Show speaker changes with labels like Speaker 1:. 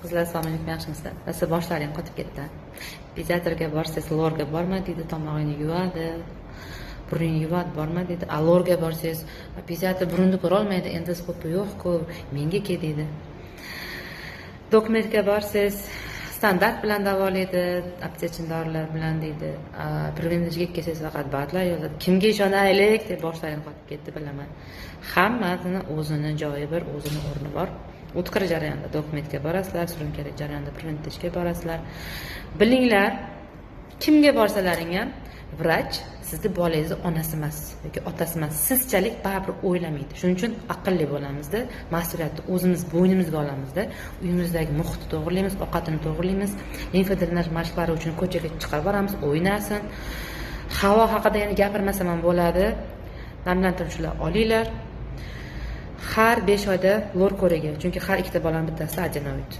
Speaker 1: Qizlar, assalomu alaykum, yaxshimisizlar? Rosa boshlaring qotib ketdi. Pediatrga borsangiz, lorga borma deydi, tomog'ingni yuvadi, burningni yuvadi, borma deydi. A lorga borsangiz, pediatr burunni ko'ra olmaydi, endoskopi yo'q-ku, menga kel deydi. Dokumentga borsangiz, standart bilan davolaydi, aptechnik dorilar bilan deydi. Preventivga kelsangiz faqat batlar yozadi. Kimga ishonaylik deb boshlaring qotib ketdi, bilaman. Hammasini o'zini joyi bir, o'zini o'rni bor. O'tkir jarayonda dokumentga borasizlar, surunkali jarayonda preventivga borasizlar. Bilinglar, kimga borsalaring ham vrach sizni bolangizni onasi emas yoki otasi emas, sizchalik baribir o'ylamaydi. Shuning uchun aqlli bo'lamizda, mas'uliyatni o'zimiz bo'ynimizga olamizda, uyimizdagi muhitni to'g'rilaymiz, ovqatini to'g'rilaymiz, infodrenar mashqlari uchun ko'chaga chiqarib boramiz, o'ynasin. Havo haqida yana gapirmasam ham bo'ladi. Namlantiruvchilar olinglar. Har 5 oyda lor ko'riga, chunki har ikkita bolaning bittasi adenoid.